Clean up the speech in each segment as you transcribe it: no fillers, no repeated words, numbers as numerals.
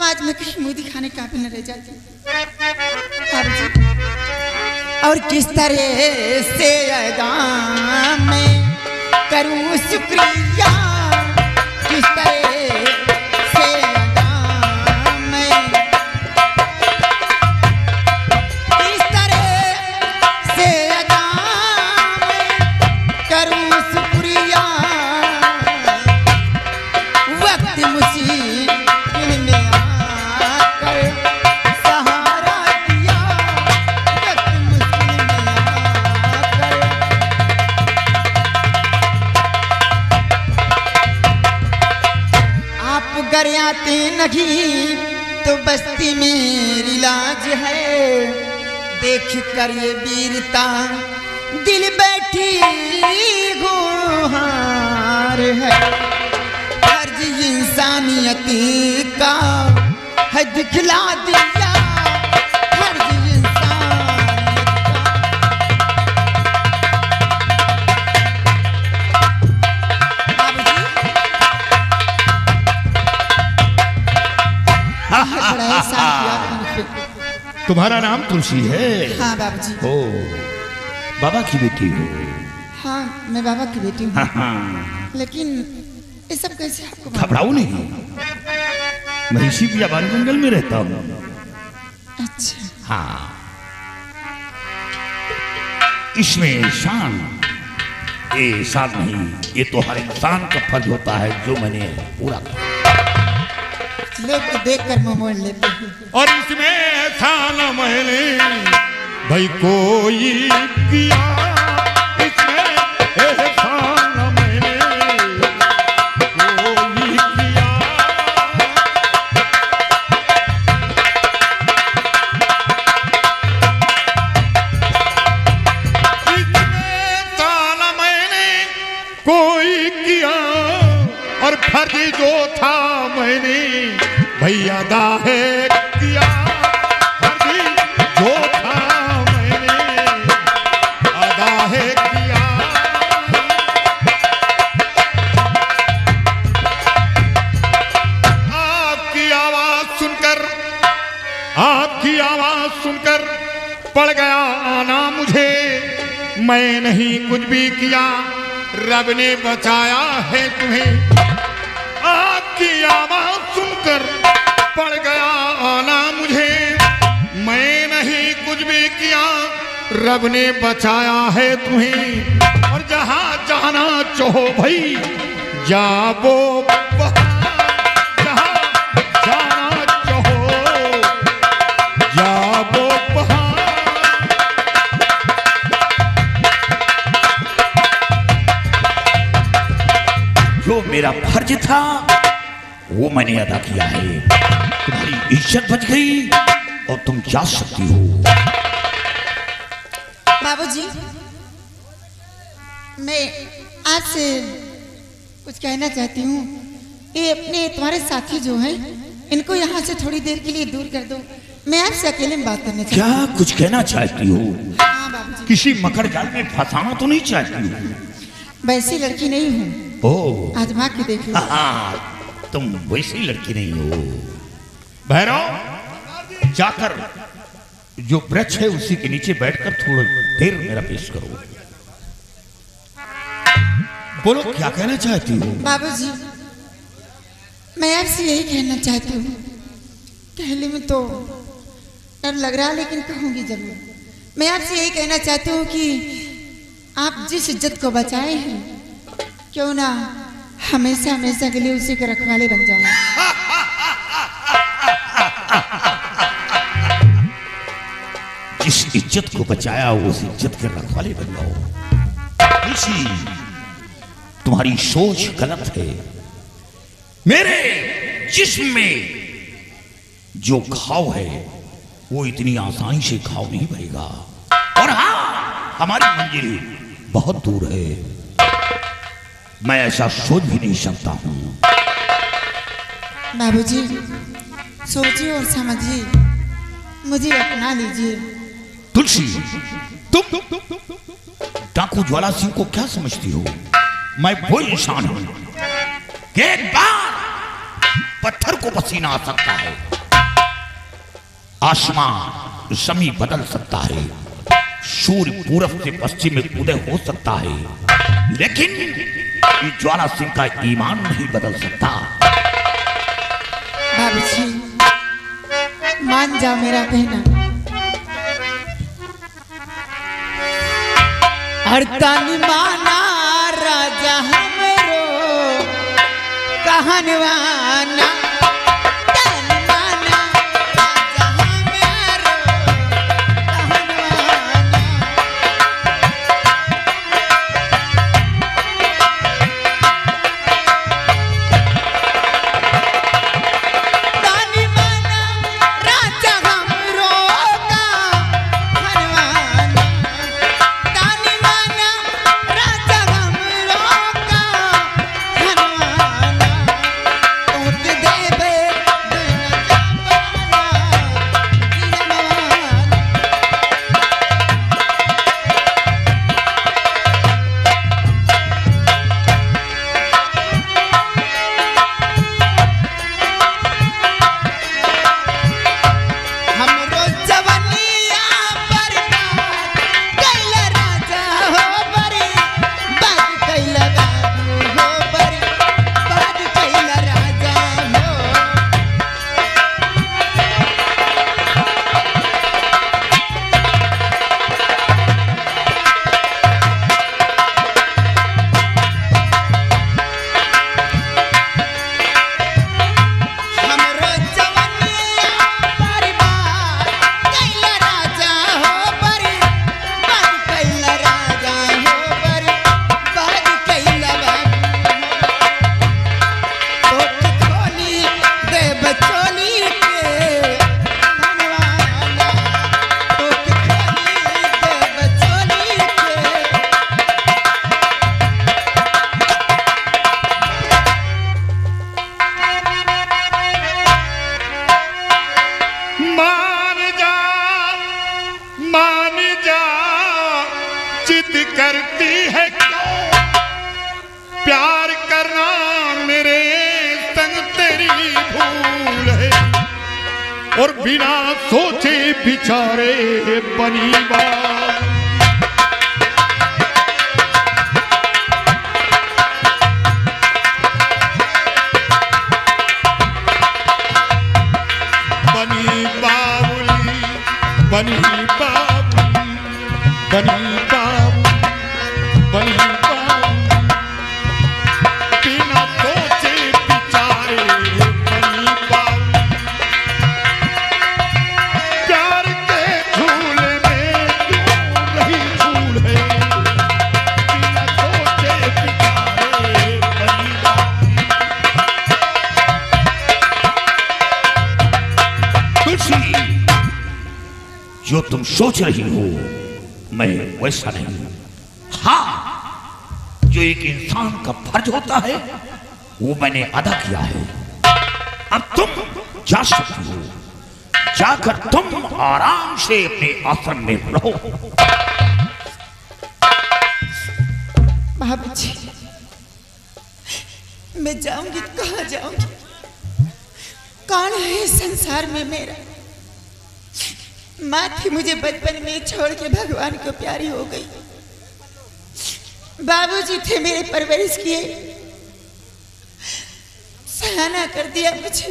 समाज में कहीं मुंह दिखाने काबिल न रह जाती। बाबूजी, और किस तरह से अदा मैं करूं शुक्रिया, किस तरह से अदा मैं, किस तरह से अदा मैं करूं शुक्रिया, वक्त मुसीबत में आकर सहारा दिया, वक्त मुश्किल में आकर। आप घर आते नहीं तो बस्ती मेरी लाज है, देख कर ये वीरता दिल बैठी गुहार है। फर्ज इंसानियत का है दिखला दिया, फर्ज इंसानियत का। बाबूजी, बड़ा एहसान किया आपने मुझ पे। तुम्हारा नाम तुलसी है? हाँ बाबूजी। ओ, बाबा की बेटी हो? हाँ, मैं बाबा की बेटी हूँ। हाँ। लेकिन ये सब कैसे आपको? घबराओ नहीं, मैं इसी बियाबान जंगल में रहता हूँ। अच्छा। हाँ, इसमें शान ये शान नहीं, ये तो हर इंसान का फर्ज होता है जो मैंने पूरा किया। लोग तो देख कर मुंह मोड़ लेते हैं। और इसमें ऐसा न मैंने भाई कोई किया, इसमें ऐसा न मैंने कोई किया। इसमें ऐसा न मैंने कोई किया, और फर्ज जो था मैंने भैया अदा है किया, फर्ज जो था मैंने अदा है किया। आपकी आवाज सुनकर, आपकी आवाज सुनकर पड़ गया आना मुझे, मैं नहीं कुछ भी किया, रब ने बचाया है तुम्हें। आपकी आवाज सुनकर पड़ गया आना मुझे, मैं नहीं कुछ भी किया, रब ने बचाया है तुम्हें। और जहां जाना चाहो भाई जाओ, जहां जाना चाहो जाओ वहां। जो मेरा फर्ज था वो मैंने अदा किया है, तुम्हारी इज्जत बच गई और तुम जा सकती हो। बाबूजी, मैं आपसे कुछ कहना चाहती हूँ। ये अपने तुम्हारे साथी जो हैं, इनको यहाँ से थोड़ी देर के लिए दूर कर दो। मैं आपसे अकेले में बात करना चाहती हूँ। क्या कुछ कहना चाहती हो? हाँ बाबूजी। किसी मकर जाल में फंसाना तो नहीं चाहती हो? वैसी लड़की नहीं हूँ। ओह, आजमा के देख लो। तुम वैसी लड़की नहीं हो। भैरव, जाकर जो वृक्ष है उसी के नीचे बैठकर थोड़ा देर मेरा पेश करो। बोलो, क्या कहना चाहती हो? बाबूजी, मैं आपसे यही कहना चाहती हूँ। कहने में तो डर लग रहा है, लेकिन कहूँगी जरूर। मैं आपसे यही कहना चाहती हूँ कि आप जिस इज्जत को बचाए हैं, क्यों ना हमेशा हमेशा के लिए उसी के रखवाले बन जाएं। जिस इज्जत को बचाया उस इज्जत के रखवाले बन जाओ। इसी तुम्हारी सोच गलत है। मेरे जिस्म में जो घाव है वो इतनी आसानी से घाव नहीं भरेगा। और हाँ, हमारी मंजिल बहुत दूर है, मैं ऐसा सोच भी नहीं सकता हूं। बाबूजी, सोचिए और समझिए, मुझे अपना लीजिए। तुलसी, तुम डाकू ज्वाला सिंह को क्या समझती हो? मैं वो इंसान हूं कि एक बार पत्थर को पसीना आ सकता है, आसमान जमी बदल सकता है, सूर्य पूरब से पश्चिम में उदय हो सकता है, लेकिन ये ज्वाला सिंह का ईमान नहीं बदल सकता। बाबूजी मान जाओ मेरा कहना। हर तन माना राजा हमरो कहनवाना, तन माना राजा हमरो कहनवाना। तन माना राजा हमरो कहनवाना, तन माना राजा हमरो कहनवाना। तोत देबे बिन हमरो जवनिया पर कैल राजा हो बरी बात कैल बाबू हो बरी बात कैल राजा हो। हमरो जवनिया पर कैल राजा हो बरी बात कैल राजा हो बरी बात कैल बाबू हो। तोत खोली देब चोली के मनवाना, तोत खोली देब चोली के। मान जा जिद करती है क्यों, प्यार करना मेरे संग तेरी भूल है, और बिना सोचे बिचारे बनी बात। बनी बाबुली बनी बाबुली बनी बाबुली बनी बाबुली, बिना सोचे बिचारे बनी बाबुली। प्यार के झूले में क्यों नहीं झूल है, बिना सोचे बिचारे बनी बाबुली। तुलसी, जो तुम सोच रही हो मैं वैसा नहीं। हाँ, जो एक इंसान का फर्ज होता है वो मैंने अदा किया है। अब तुम जा सकती हो, जाकर तुम आराम से अपने आश्रम में रहो। बाबूजी मैं जाऊंगी तो कहाँ जाऊंगी? कौन है इस संसार में मेरा? माँ थी मुझे बचपन में छोड़ के भगवान को प्यारी हो गई। बाबूजी थे मेरे परवरिश किए, सयाना कर दिया मुझे,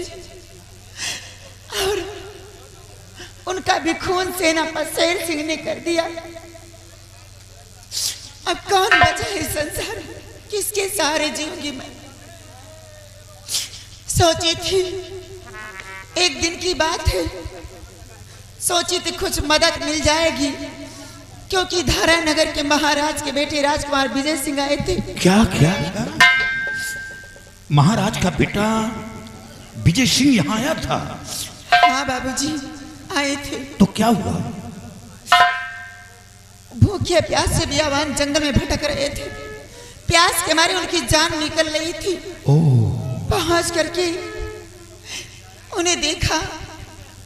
और उनका भी खून सेनापति शेर सिंह ने कर दिया। अब कौन बचा है इस संसार में? किसके सहारे जीऊंगी मैं? सोची थी एक दिन की बात है, सोची थी कुछ मदद मिल जाएगी, क्योंकि धारा नगर के महाराज के बेटे राजकुमार विजय सिंह आए थे। क्या क्या महाराज का बेटा विजय सिंह यहाँ आया था? हाँ बाबूजी आए थे। तो क्या हुआ? भूखे प्यास से बियावान जंगल में भटक रहे थे, प्यास के मारे उनकी जान निकल रही थी। पहुंच करके उन्हें देखा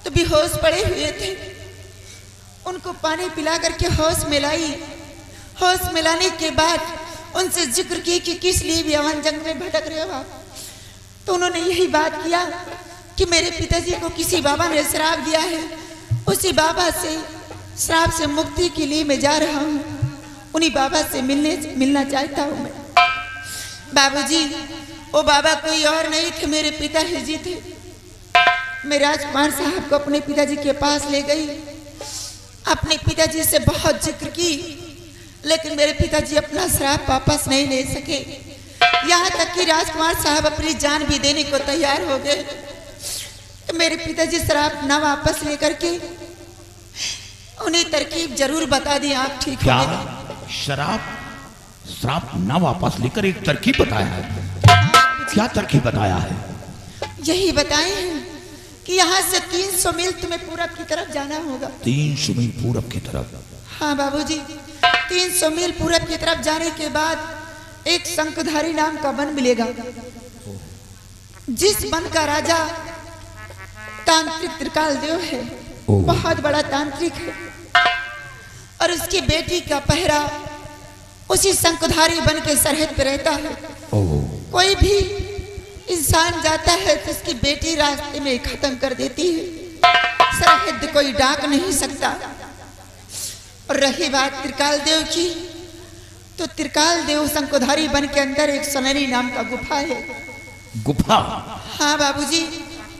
तो बेहोश पड़े हुए थे। उनको पानी पिला करके होश मिलाई। होश मिलाने के बाद उनसे जिक्र की कि किस लिए बियावान जंगल में भटक रहे हो आप? तो उन्होंने यही बात किया कि मेरे पिताजी को किसी बाबा ने श्राप दिया है उसी बाबा से श्राप से मुक्ति के लिए मैं जा रहा हूँ। उन्हीं बाबा से मिलना चाहता हूँ मैं। बाबूजी, वो बाबा कोई और नहीं थे, मेरे पिताजी जी थे। मैं राजकुमार साहब को अपने पिताजी के पास ले गई, अपने पिताजी से बहुत जिक्र की, लेकिन मेरे पिताजी अपना श्राप वापस नहीं ले सके। यहाँ तक कि राजकुमार साहब अपनी जान भी देने को तैयार हो गए। तो मेरे पिताजी श्राप ना वापस लेकर के उन्हें तरकीब जरूर बता दी, आप ठीक क्या होंगे। श्राप ना वापस लेकर एक तरकीब बताया है? क्या तरकीब बताया है? यही बताए हैं कि यहाँ से 300 मील तुम्हें पूरब की तरफ जाना होगा। 300 मील पूरब की तरफ? हाँ बाबूजी, 300 मील पूरब की तरफ जाने के बाद एक शंखधारी नाम का वन मिलेगा। जिस वन का राजा तांत्रिक त्रिकाल देव है, बहुत बड़ा तांत्रिक है, और उसकी बेटी का पहरा उसी शंखधारी वन के सरहद पे रहता है। कोई भी इंसान जाता है तो उसकी बेटी रास्ते में खत्म कर देती है, सरहद कोई डाक नहीं सकता। और रही बात त्रिकाल देव की, तो त्रिकाल देव शंखधारी वन के अंदर एक सनरी नाम का गुफा है। गुफा? हाँ बाबूजी,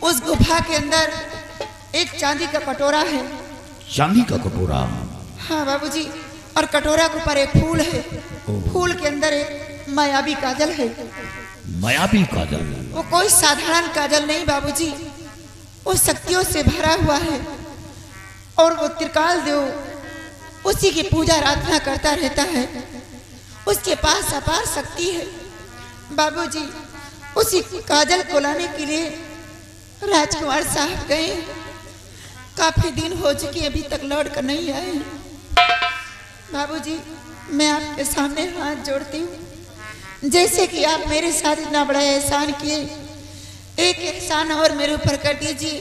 उस गुफा के अंदर एक चांदी का कटोरा है। चांदी का कटोरा? हाँ बाबूजी, और कटोरा के ऊपर एक फूल है। फूल के अंदर एक मायावी काजल है। मायावी काजल? वो कोई साधारण काजल नहीं बाबूजी, वो शक्तियों से भरा हुआ है। और वो त्रिकाल देव उसी की पूजा आराधना करता रहता है। उसके पास अपार शक्ति है बाबूजी। उसी काजल को लाने के लिए राजकुमार साहब गए, काफी दिन हो चुके, अभी तक लौट कर नहीं आए। बाबूजी, मैं आपके सामने हाथ जोड़ती हूँ, जैसे कि आप मेरे साथ इतना बड़ा एहसान किए, एक एहसान और मेरे ऊपर कर दीजिए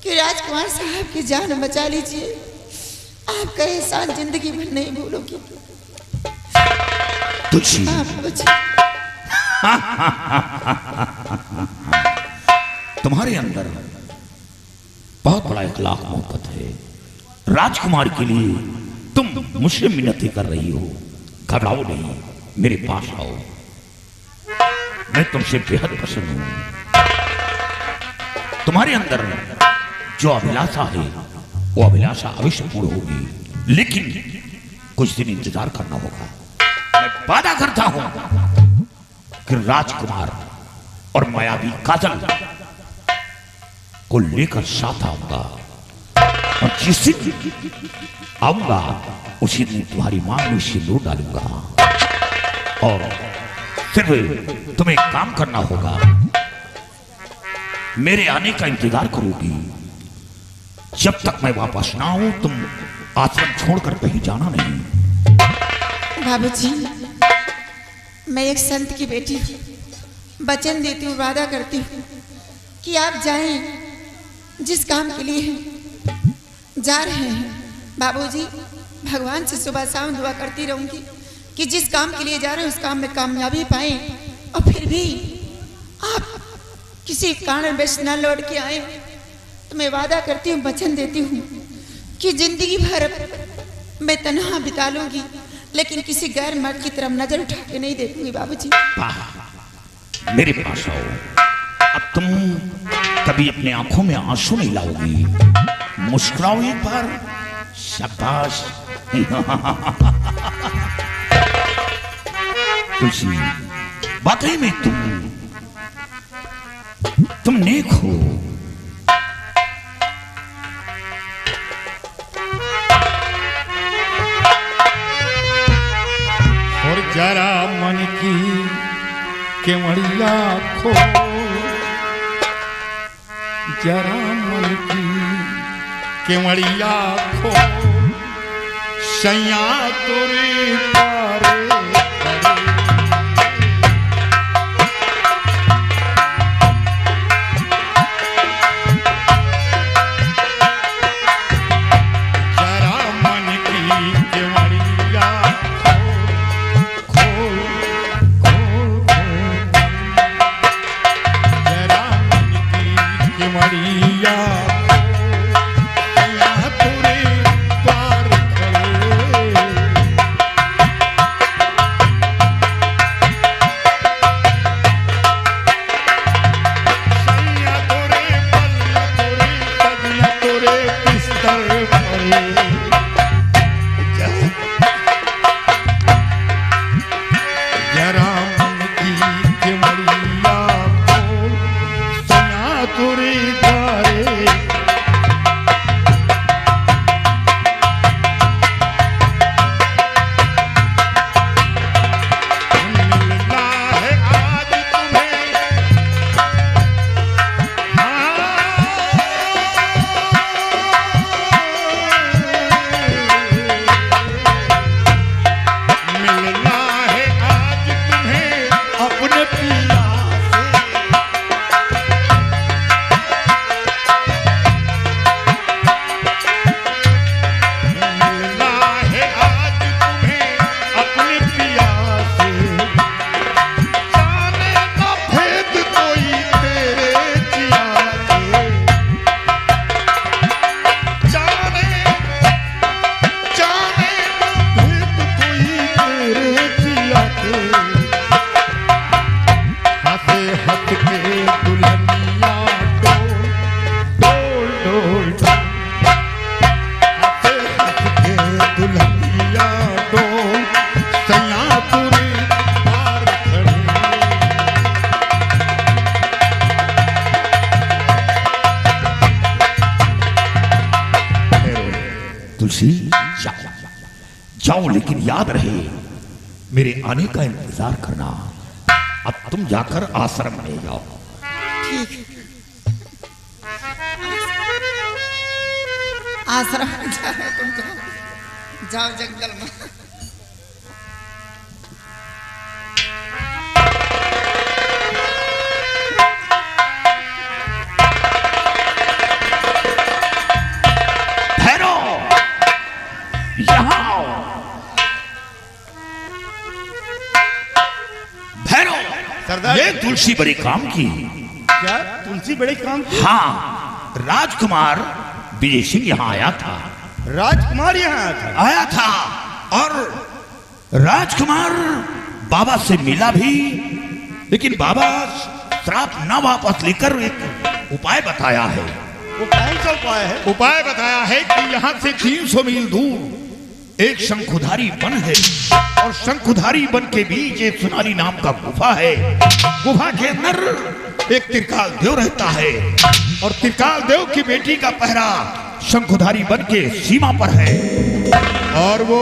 कि राजकुमार साहब की जान बचा लीजिए। आपका एहसान जिंदगी भर नहीं भूलूंगी। तुझी? हाँ बाबूजी। तुम्हारे अंदर बहुत बड़ा इखलाक मोहब्बत है। राजकुमार के लिए तुम मुझसे मिन्नतें कर रही हो। घबराओ नहीं, मेरे पास आओ, मैं तुमसे बेहद पसंद हूं। तुम्हारे अंदर जो अभिलाषा है वो अभिलाषा अवश्य पूर्ण होगी, लेकिन कुछ दिन इंतजार करना होगा। मैं वादा करता हूं कि राजकुमार और मायावी काजल को लेकर साथ आऊंगा, और जिस दिन आऊंगा उसी दिन तुम्हारी मांग में सिंदूर डालूंगा। और सिर्फ तुम्हें एक काम करना होगा, मेरे आने का इंतजार करोगी। जब तक मैं वापस ना आऊं तुम आश्रम छोड़कर कहीं जाना नहीं। बाबूजी, मैं एक संत की बेटी हूँ, वचन देती हूँ, वादा करती हूँ कि आप जाएं जिस काम के लिए जा रहे हैं। बाबूजी, भगवान से सुबह शाम दुआ करती रहूंगी कि जिस काम के लिए जा रहे हैं उस काम में कामयाबी पाएं, और फिर भी आप किसी कारणवश न लौट के आए तो मैं वादा करती हूँ, वचन देती हूँ कि जिंदगी भर मैं तन्हा बिता लूंगी, लेकिन किसी गैर मर्द की तरफ नजर उठा के नहीं देखूंगी। बाबूजी, मेरे पास आओ। अब तुम कभी अपने आंखों में आंसू नहीं लाओगी, मुस्कुराओ एक बार। शाबाश। तुलसी, वाकई में तुम नेक हो। और जरा मन की केवड़िया खो, जरा मन की केवड़िया खो, सैया तोरे पारे करे। जरा मन की केवड़िया खो, जरा मन की केवड़िया दर पर जरा मन की चिमड़िया खोल सया तुरी द्वारे तुलसी जाओ जाओ, लेकिन याद रहे मेरे आने का इंतजार करना। अब तुम जाकर आश्रम में जाओ। ठीक, आश्रम में जा रहे तुम तो जाओ जंगल में। ये तुलसी बड़े काम की। क्या तुलसी बड़े काम की? हाँ, राजकुमार विजय सिंह यहाँ आया था। राजकुमार यहाँ आया था और राजकुमार बाबा से मिला भी, लेकिन बाबा श्राप न वापस लेकर एक उपाय बताया है। वो कौन सा उपाय है? उपाय बताया है कि यहाँ से 300 मील दूर एक शंखुधारी वन है और शंखुधारी वन के बीच एक सुनाली नाम का गुफा है। गुफा के अंदर एक त्रिकाल देव रहता है और त्रिकाल देव की बेटी का पहरा शंखुधारी वन के सीमा पर है। और वो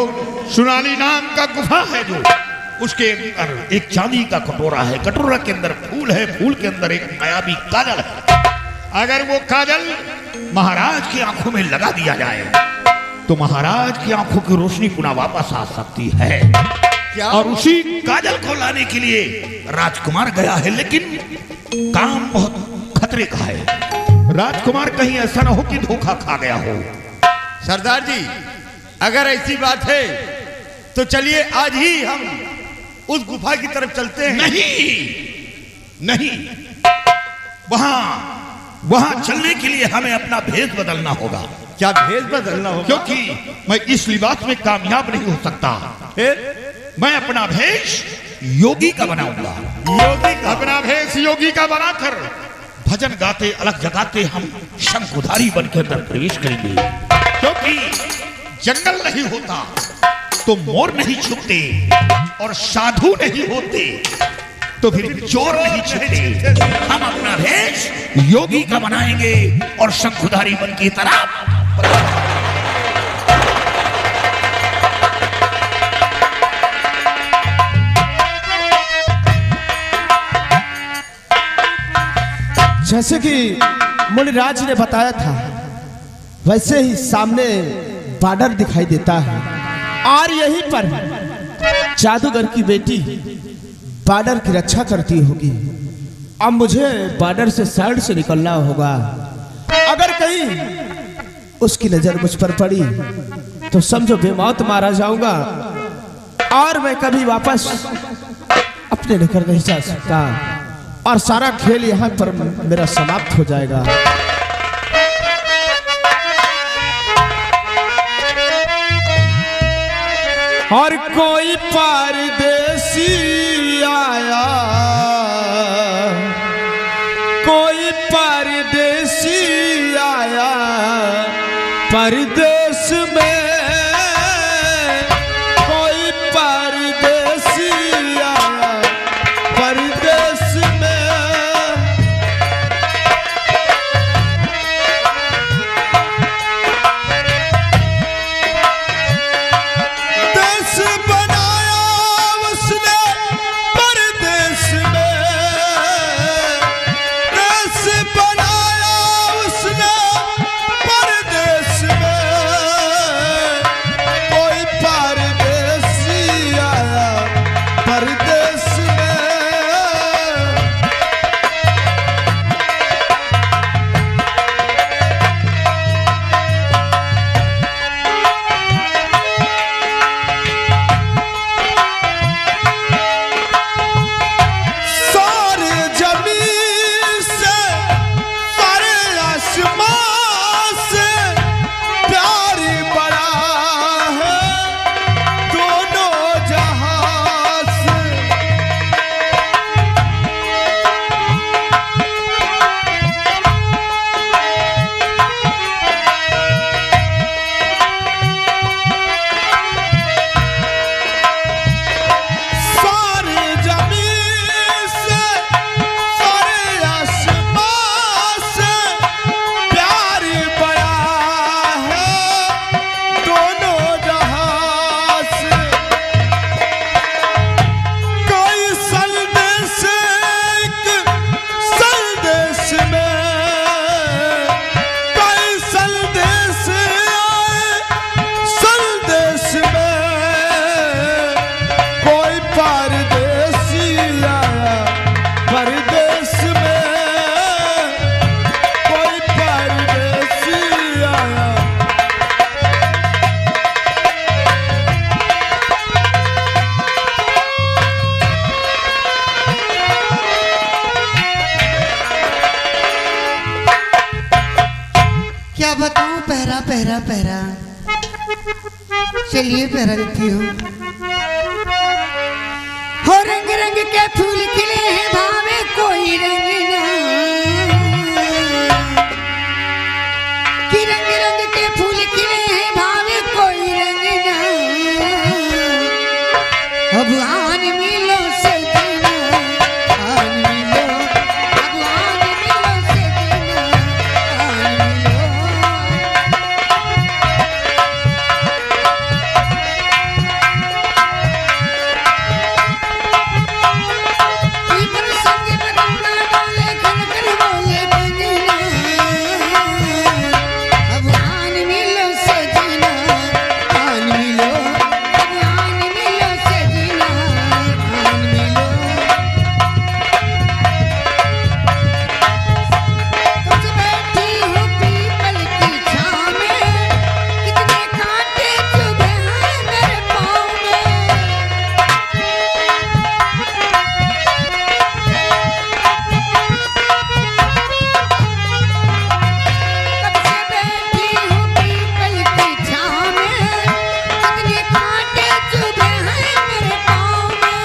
सुनाली नाम का गुफा है जो उसके अंदर एक चांदी का कटोरा है। कटोरा के अंदर फूल है, फूल के अंदर एक मायावी काजल है। अगर वो काजल महाराज की आंखों में लगा दिया जाए तो महाराज की आंखों की रोशनी पुनः वापस आ सकती है। क्या? और उसी काजल को लाने के लिए राजकुमार गया है, लेकिन काम बहुत खतरे का है। राजकुमार कहीं ऐसा ना हो कि धोखा खा गया हो। सरदार जी, अगर ऐसी बात है तो चलिए आज ही हम उस गुफा की तरफ चलते हैं। नहीं नहीं, वहां चलने के लिए हमें अपना भेष बदलना होगा। क्या भेष बदलना होगा? क्योंकि मैं इस लिबास में कामयाब नहीं हो सकता। फिर मैं अपना भेष योगी का बनाऊंगा। योगी का? अपना भेष योगी का बनाकर भजन गाते अलग जगाते हम शंखुधारी वन के अंदर प्रवेश करेंगे। क्योंकि जंगल नहीं होता तो मोर नहीं छुपते और साधु नहीं होते तो फिर चोर नहीं छुपते। हम अपना भेष योगी का बनाएंगे और शंखुधारी वन की तरफ जैसे कि मुनिराज ने बताया था वैसे ही सामने बॉर्डर दिखाई देता है और यहीं पर जादूगर की बेटी बॉर्डर की रक्षा करती होगी। अब मुझे बॉर्डर से साइड से निकलना होगा। अगर कहीं उसकी नजर मुझ पर पड़ी तो समझो बेमौत मारा जाऊंगा और मैं कभी वापस अपने लेकर नहीं जा सकता और सारा खेल यहाँ पर मेरा समाप्त हो जाएगा। और कोई परदेसी आया, कोई परदेसी आया, परदेश में कोई परदेसी आया परदेश में। देश बनाया उसने परदेश में, देश बनाया उसने परदेश में। कोई परदेसी आया परदेश में। सारे जमीन से सारे आसमान से प्यार बड़ा है दोनों जहां से। सारे जमीन से सारे आसमान से प्यार बड़ा है दोनों जहां से। कोई संदेश एक संदेश में, कोई संदेश आए संदेश में। कोई परदेसी आया परदेश में, कोई परदेसी आया। क्या बताऊं पहरा पहरा पहरा। चलिए पहरा देती हूँ। हो रंग रंग के फूल खिले हैं भावे कोई रंग ना, कि रंग रंग के फूल खिले हैं भावे कोई रंग ना। अब आन मिलो सजना, आन मिलो, अब आन मिलो सजना, आन मिलो। इधर संग बदलना डोले खन खन बोले बजना। अब आन मिलो सजना, आन मिलो, अब आन मिलो सजना, आन मिलो। कुछ बैठी हूँ पीपल की छाँव में, कितने कांटे चुभे हैं मेरे पाँव में। कब से बैठी हूँ पीपल की छाँव में, कितने कांटे चुभे हैं मेरे पाँव में।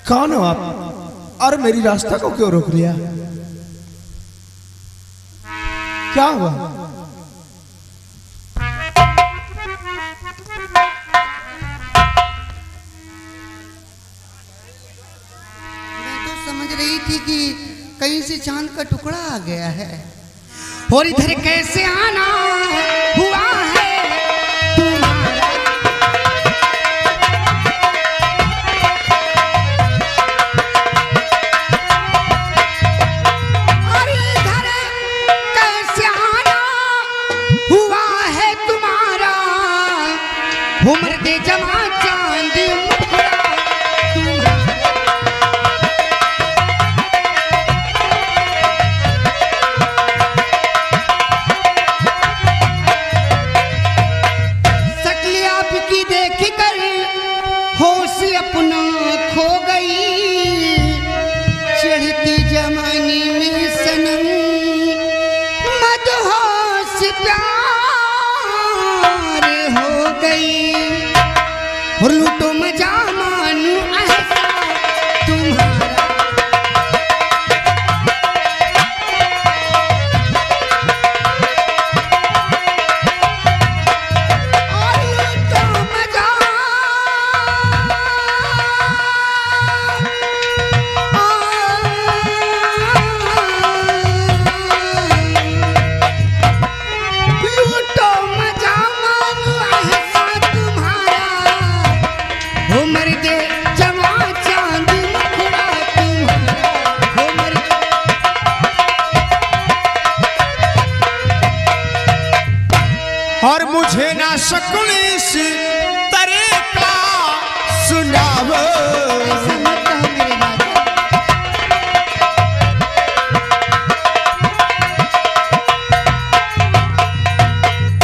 कौन हो आप और मेरी रास्ता को क्यों रोक लिया? क्या हुआ? मैं तो समझ रही थी कि कहीं से चांद का टुकड़ा आ गया है। और इधर कैसे आना हुआ है तुम्हारा। और इधर कैसे आना हुआ है तुम्हारा। उम्र दे जमा चांद मुखड़ा तुम्हारा। शक्ल आपकी देख कर होश अपना और लूटो मजा मानू ऐसा तुम्हारा। और लूटो मजा लूटो मजा मानू ऐसा तुम्हारा। हो मर दे जवा चांद मुखड़ा तुम्हारा। हो मर दे और मुझे ना शकुन इस तरह का सुनावो। ऐसा मत कहो मेरे राजा।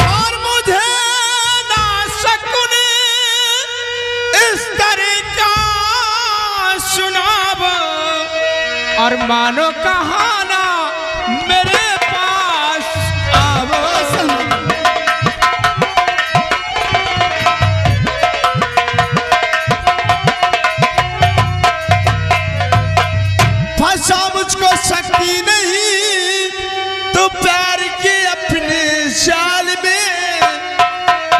और मुझे ना शकुन इस तरह का सुनावो। और मानो कहाना मेरे पास आवो। ऐसा मत फंसा मुझको शक्ति नहीं तो प्यार के अपने जाल में।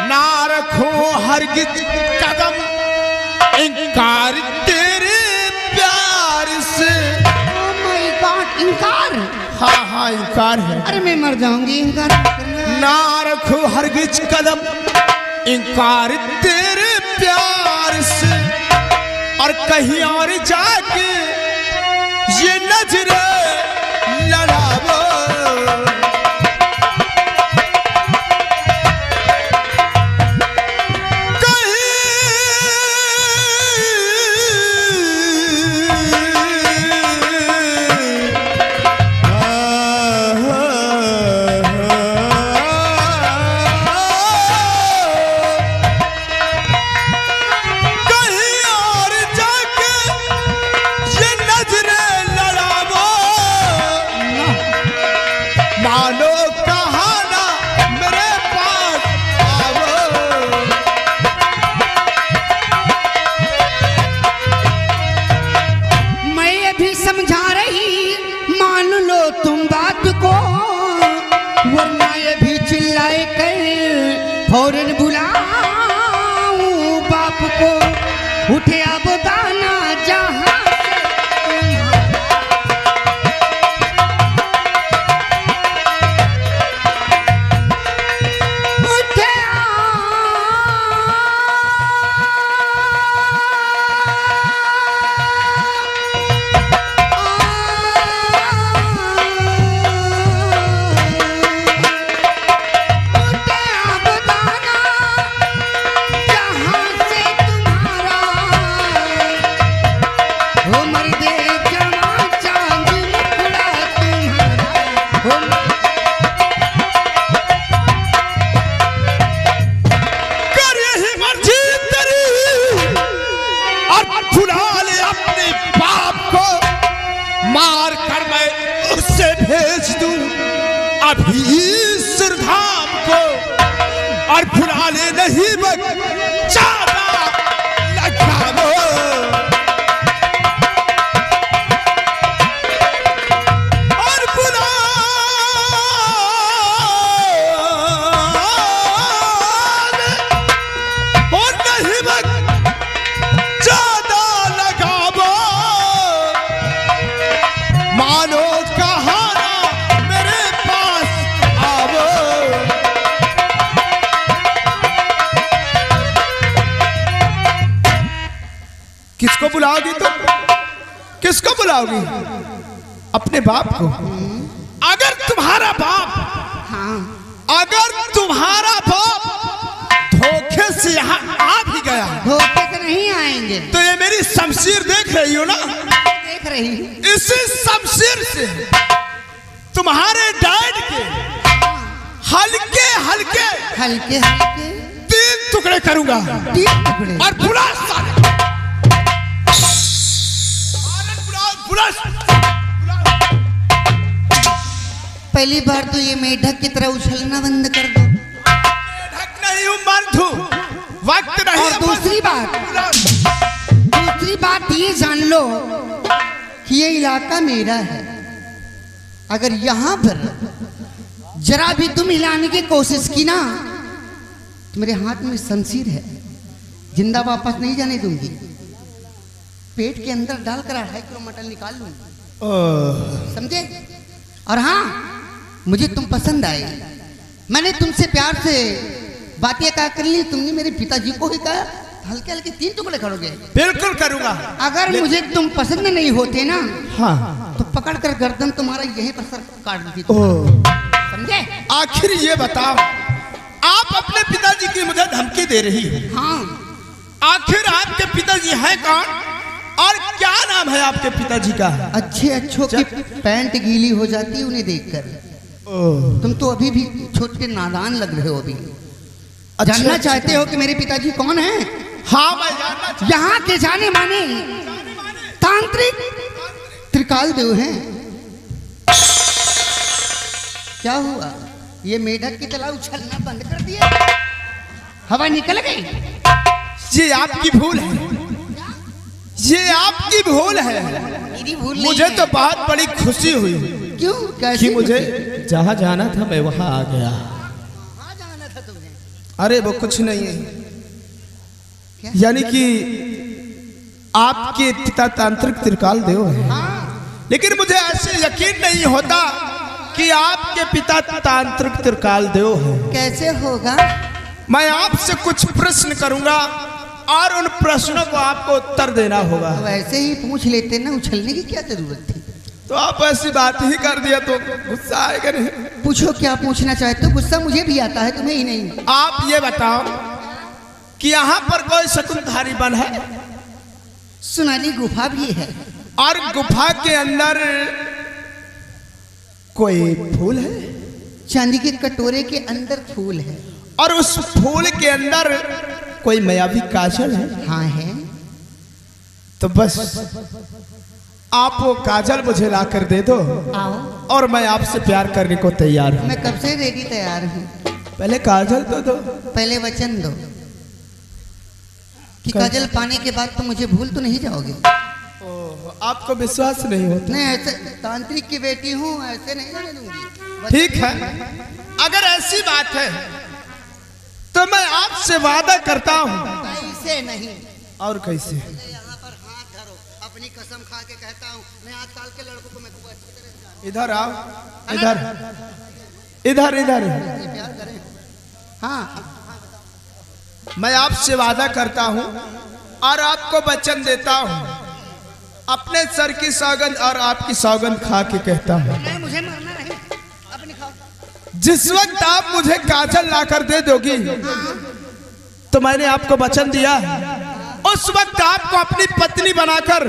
ना रखो हरगिज कदम इनकार तेरे प्यार से। Oh my God, इनकार। हाँ हाँ इनकार है। अरे मैं मर जाऊंगी इनकार मत करना। ना रखो हरगिज कदम इनकार तेरे प्यार से। और कहीं और जाके ये नजरें लड़ावो। कहीं और जाके ये नजरें लड़ावो। मानो कहाना मेरे पास आवो। मैं ये भी समझा रही मान लो तुम बात को। वरना ये भी चिल्लाए कर फौरन बुलाऊं बाप को। उठे अब दाना जहां से उठे उठे अब दाना जहां से तुम्हारा। हो मर दे जवा चांद मुखड़ा तुम्हारा। हो कर यही मर्जी तेरी और भुला ले अपने बाप को। मार कर मैं उससे भेज दूं अभी सिरधाम को। और भुला ले नहीं वक्त ज्यादा लगावो। और भुला ले और नहीं वक्त ज्यादा लगावो। मानो कहाना मेरे पास आवो। किसको बुलाओगी तुम? किसको बुलाओगी? अपने बाप को। अगर तुम्हारा बाप अगर तुम्हारा बाप धोखे से यहाँ आ भी गया धोखे से नहीं आएंगे। तो ये मेरी शमशीर देख रही हो ना? देख रही हूँ। इसी शमशीर से तुम्हारे डैड के हल्के हल्के हल्के हल्के 3 टुकड़े करूंगा। 3 टुकड़े। और बुला साले। बुला पहली बार तो ये मेढक की तरह उछलना बंद कर दो। मेढक नहीं हूं, मर्द हूं। वक्त नहीं और है। दूसरी बात ये जान लो कि ये इलाका मेरा है। अगर यहाँ पर जरा भी तुम हिलाने की कोशिश की ना तो मेरे हाथ में शमशीर है, जिंदा वापस नहीं जाने दूंगी। पेट के अंदर डालकर 2.5 किलो मटन निकाल लूंगी, समझे? और हाँ, मुझे तुम पसंद आए। मैंने तुमसे प्यार से बातें कहा कर ली, तुमने मेरे पिताजी को ही कहा, हल्के हल्के 3 टुकड़े करोगे। बिल्कुल करूंगा। अगर मुझे तुम पसंद नहीं होते ना हाँ, तो पकड़ कर गर्दन तुम्हारा यहीं पर सर काट देती, समझे? आखिर ये बताओ, आप अपने पिताजी की मुझे धमकी दे रही हो। हाँ, आखिर आपके पिताजी है कौन और क्या नाम है आपके पिताजी का? अच्छों की पैंट गीली हो जाती है उन्हें देखकर। तुम तो अभी भी छोटे नादान लग रहे हो। अभी जानना चाहते हो कि मेरे पिताजी कौन हैं? हाँ, मैं जानना चाहता। यहाँ के जाने माने तांत्रिक त्रिकाल देव हैं। क्या हुआ? ये मेढक की तरह उछलना बंद कर दिया, हवा निकल गई। ये आपकी भूल है, ये आपकी भूल है। मेरी भूल नहीं मुझे है। तो बहुत बड़ी खुशी हुई क्यों? कैसे? कि मुझे जहाँ जाना था मैं वहाँ आ गया। कहाँ जाना था तुमने? अरे वो कुछ नहीं है, क्या? यानी कि आपके पिता तांत्रिक त्रिकाल देव है। लेकिन मुझे ऐसे यकीन नहीं होता कि आपके पिता तांत्रिक त्रिकाल देव है। कैसे होगा? मैं आपसे कुछ प्रश्न करूंगा और उन प्रश्नों को आपको उत्तर देना होगा। वैसे ही पूछ लेते ना, उछलने की क्या जरूरत थी? तो आप ऐसी बात ही कर दिया तो गुस्सा आएगा नहीं? पूछो क्या पूछना चाहते हो। गुस्सा मुझे भी आता है, तुम्हें ही नहीं। आप ये बताओ कि यहाँ पर कोई शकुनधारी वन है? सुनाली गुफा भी है। और गुफा के अंदर कोई फूल है? चांदी के कटोरे के अंदर फूल है। और उस फूल के अंदर कोई मायावी काजल है? हाँ है। तो बस आप वो काजल मुझे ला कर दे दो आओ, और मैं आपसे प्यार करने को तैयार हूँ। मैं कब से रेडी तैयार हूँ। पहले काजल तो दो। पहले वचन दो कि काजल पाने के बाद तो मुझे भूल तो नहीं जाओगे। आपको विश्वास नहीं होता? नहीं, ऐसे तांत्रिक की बेटी हूँ, ऐसे नहीं जाने दूंगी। ठीक है, अगर ऐसी बात है तो मैं आपसे वादा करता हूँ। ऐसे नहीं। और कैसे? यहाँ पर हाथ धरो, अपनी कसम खा के कहता हूँ, मैं आजकल के लड़कों को मैं खूब अच्छी तरह जानता हूँ। इधर आओ, इधर इधर इधर। ये प्यार करें। हाँ, मैं आपसे वादा करता हूँ और आपको वचन देता हूँ, अपने सर की सौगंध और आपकी सौगंध खा के कहता हूँ, नहीं मुझे मरना नहीं, अपनी खाओ। जिस वक्त आप मुझे काजल ला कर दे दोगी तो मैंने आपको वचन दिया, उस वक्त आपको अपनी पत्नी बनाकर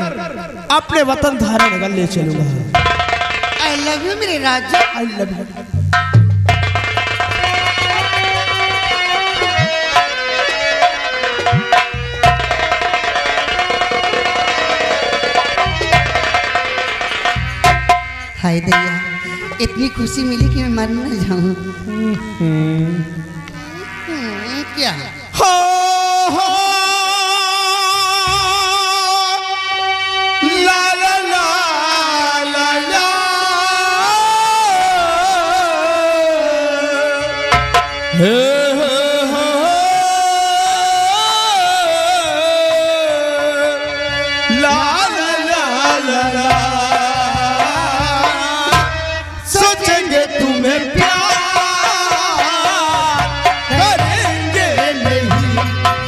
अपने वतन धारा नगर ले चलूंगा। आई लव यू मेरे राजा। I love you. हाय दैया, इतनी खुशी मिली कि मैं मर न जाऊं। क्या? हो ला ला ला ला ला हे ला ला ला ला ला सोचेंगे तुम्हें प्यार करेंगे नहीं,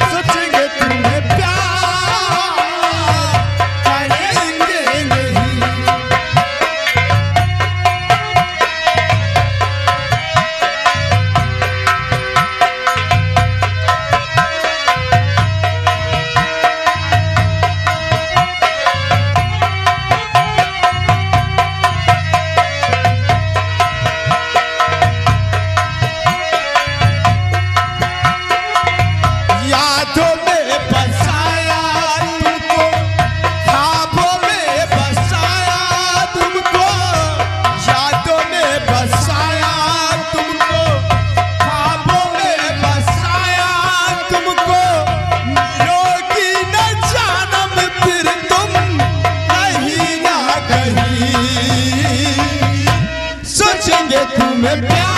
सोचेंगे तुम्हें प्यार करेंगे नहीं। तुम्हें प्यार।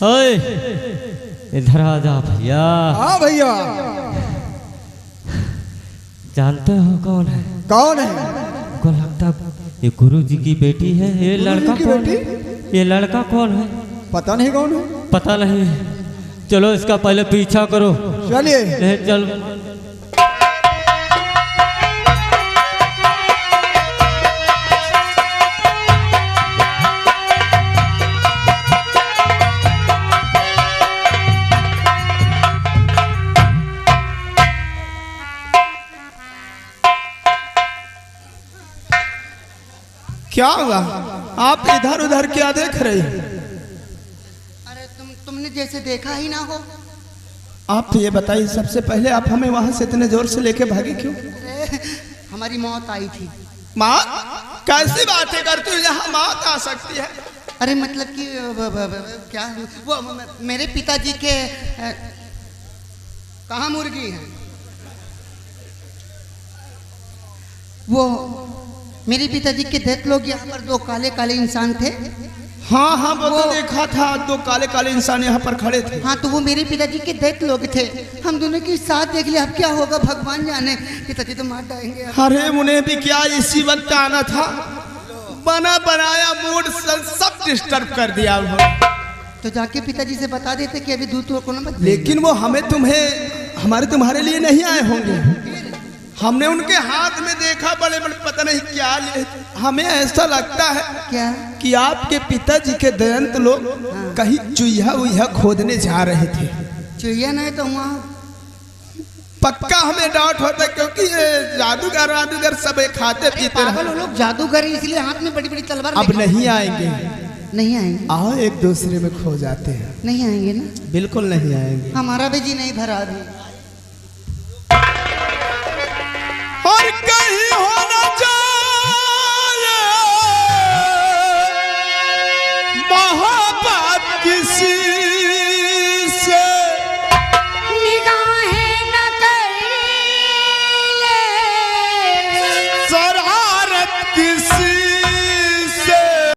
ओए इधर आ जा भैया। हाँ भैया। जानते हो कौन है? कौन है? को लगता ये गुरु जी की बेटी है। ये लड़का कौन है? ये लड़का कौन है? पता नहीं कौन है। पता नहीं। चलो इसका पहले पीछा करो। चलिए चल। क्या हुआ? आप इधर उधर क्या देख रहे हैं? अरे तुमने जैसे देखा ही ना हो। आप ये बताइए, सबसे पहले आप हमें वहां से इतने जोर से लेके भागे क्यों? अरे हमारी मौत आई थी। मौत? कैसी बातें करती हो? यहाँ मौत आ सकती है? अरे मतलब कि क्या वो मेरे पिताजी के कहाँ मुर्गी है वो मेरे पिताजी के देख लोग यहाँ पर दो काले काले इंसान थे। हाँ हाँ वो तो देखा था, दो काले काले इंसान यहाँ पर खड़े थे। हाँ तो वो मेरे पिताजी के देख लोग थे। हम दोनों के साथ देख लिया, अब क्या होगा भगवान जाने। पिताजी तो मार डालेंगे। अरे उन्हें भी क्या इसी वक्त आना था? बना बनाया मूड सब डिस्टर्ब कर दिया। तो जाके पिताजी से बता देते कि अभी दूध को ना मत। लेकिन वो तुम्हारे लिए नहीं आए होंगे। हमने उनके हाथ में देखा, बड़े बड़े पता नहीं क्या लिए। हमें ऐसा लगता है क्या कि आपके पिताजी के दयंत लोग कहीं चुईहा उइहा खोदने जा रहे थे। चुईया नहीं तो वहाँ पक्का हमें डाउट होता, क्योंकि ये जादूगर सब खाते पीते पागल लोग जादूगर इसलिए हाथ में बड़ी बड़ी तलवार। अब नहीं आएंगे, नहीं आएंगे। आओ एक दूसरे में खो जाते हैं। नहीं आएंगे ना, बिल्कुल नहीं आएंगे। हमारा भी जी नहीं भरा अभी। और कहीं होना चाहिए